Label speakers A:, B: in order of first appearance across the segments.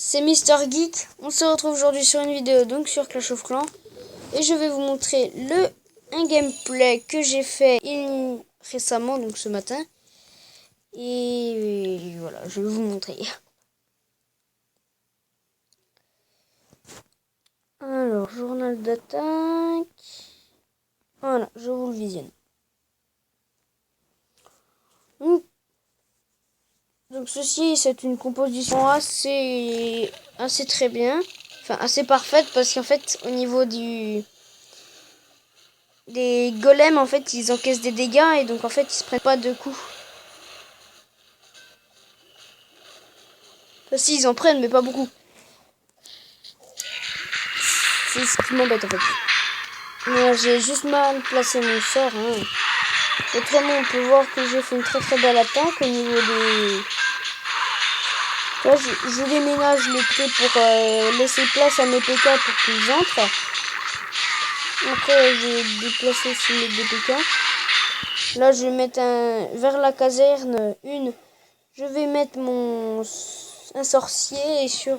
A: c'est Mister Geek. On se retrouve aujourd'hui sur une vidéo donc sur Clash of Clans. Et je vais vous montrer un gameplay que j'ai fait récemment, donc ce matin. Et voilà, je vais vous montrer. Alors, journal d'attaque. Voilà, je vous le visionne. Donc ceci, c'est une composition assez très bien. Enfin, assez parfaite parce qu'en fait, au niveau des golems, en fait, ils encaissent des dégâts et donc en fait, ils se prennent pas de coups. Enfin, si, ils en prennent, mais pas beaucoup. C'est ce qui m'embête en fait. Moi, j'ai juste mal placé mon sort. Autrement, on peut voir que j'ai fait une très belle attaque au niveau des... Là, je déménage les clés pour laisser place à mes PK pour qu'ils entrent. Après, j'ai déplacé aussi mes DPK. Là, je vais mettre vers la caserne je vais mettre un sorcier et sur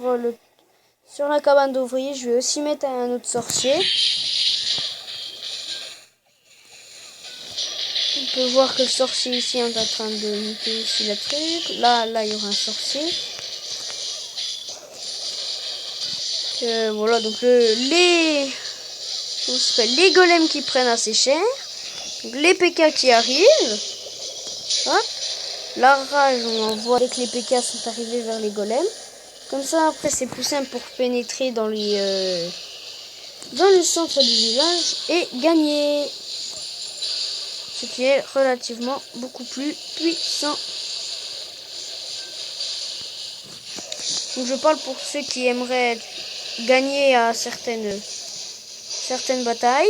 A: la cabane d'ouvriers, je vais aussi mettre un autre sorcier. On peut voir que le sorcier ici est en train de monter ici la truc. Là, il y aura un sorcier. Voilà, donc les golems qui prennent assez cher. Donc, les PK qui arrivent. Hop. La rage, on envoie dès que les PK sont arrivés vers les golems. Comme ça, après, c'est plus simple pour pénétrer dans le centre du village et gagner. Ce qui est relativement beaucoup plus puissant. Donc, je parle pour ceux qui aimeraient gagner à certaines batailles.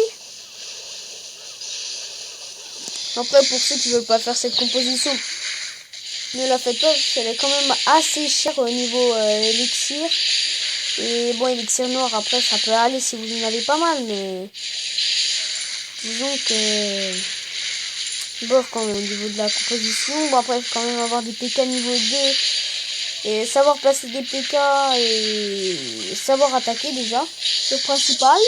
A: Après, pour ceux qui ne veulent pas faire cette composition, ne la faites pas parce qu'elle est quand même assez chère au niveau élixir. Et bon, élixir noir, après, ça peut aller si vous en avez pas mal, mais disons que bof quand même au niveau de la composition. Bon, après, il faut quand même avoir des PK niveau 2 et savoir placer des PK et savoir attaquer déjà. Le principal.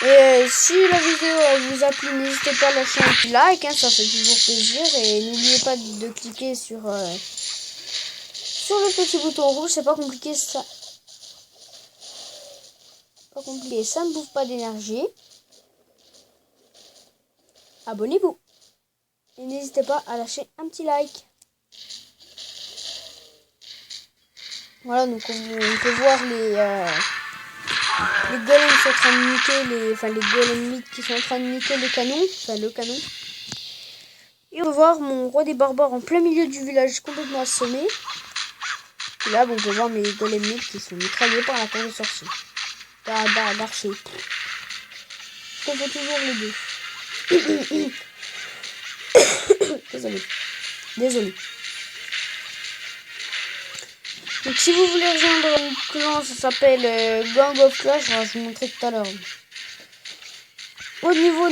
A: Et si la vidéo vous a plu, n'hésitez pas à lâcher un petit like, ça fait toujours plaisir. Et n'oubliez pas de cliquer sur le petit bouton rouge, c'est pas compliqué ça. Pas compliqué, ça ne bouffe pas d'énergie. Abonnez-vous. Et n'hésitez pas à lâcher un petit like. Voilà, donc on peut voir les golems sont en train de niquer les golems mythes qui sont en train de niquer le canon. Et on peut voir mon roi des barbares en plein milieu du village complètement assommé. Et là, bon, on peut voir mes golems mythes qui sont mitraillés par la tour de sorcier. D'archer. On fait toujours les deux. Désolé. Donc si vous voulez rejoindre un clan, ça s'appelle Gang of Clash, je vais vous montrer tout à l'heure. Au niveau,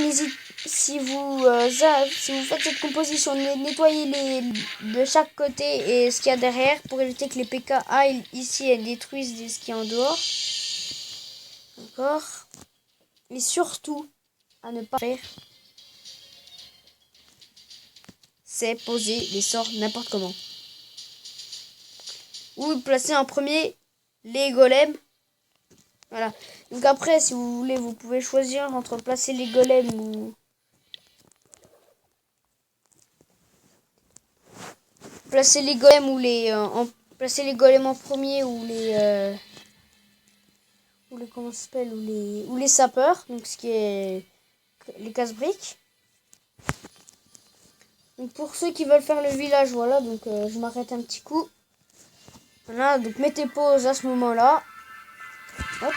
A: si vous faites cette composition, nettoyez de chaque côté et ce qu'il y a derrière pour éviter que les PK aillent ici et détruisent ce qui est en dehors. D'accord. Et surtout, à ne pas faire, c'est poser les sorts n'importe comment. Ou placer en premier les golems. Voilà. Donc après, si vous voulez, vous pouvez choisir entre placer les golems ou... Placer les golems ou placer les golems en premier ou les... comment ça s'appelle ou les sapeurs. Donc ce qui est les casse-briques. Donc pour ceux qui veulent faire le village, voilà. Donc je m'arrête un petit coup. Voilà, donc mettez pause à ce moment-là. Hop.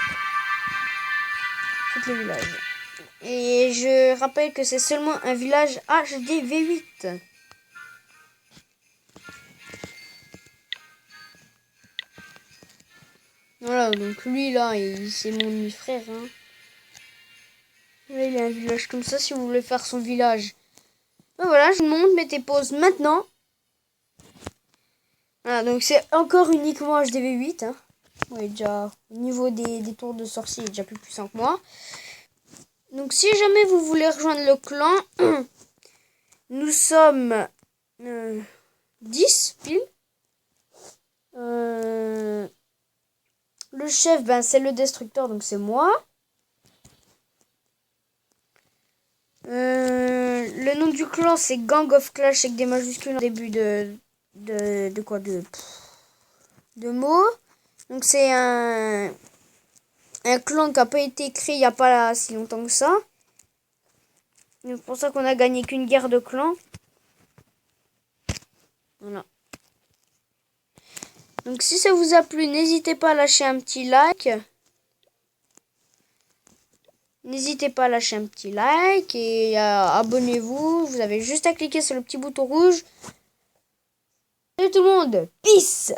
A: Faites le village. Et je rappelle que c'est seulement un village HD V8. Voilà, donc lui là, c'est mon demi-frère. Là, il a un village comme ça si vous voulez faire son village. Ben voilà, je vous montre, mettez pause maintenant. Voilà, donc c'est encore uniquement HDV8. Hein. Ouais, déjà, au niveau des tours de sorcier, il est déjà plus puissant que moi. Donc si jamais vous voulez rejoindre le clan, nous sommes 10 pile. Le chef, ben, c'est le destructeur, donc c'est moi. Le nom du clan, c'est Gang of Clash avec des majuscules au début de mots. Donc c'est un clan qui n'a pas été créé il n'y a pas si longtemps que ça. C'est pour ça qu'on a gagné qu'une guerre de clans. Voilà. Donc si ça vous a plu, n'hésitez pas à lâcher un petit like. N'hésitez pas à lâcher un petit like et abonnez-vous. Vous avez juste à cliquer sur le petit bouton rouge. Salut tout le monde, peace!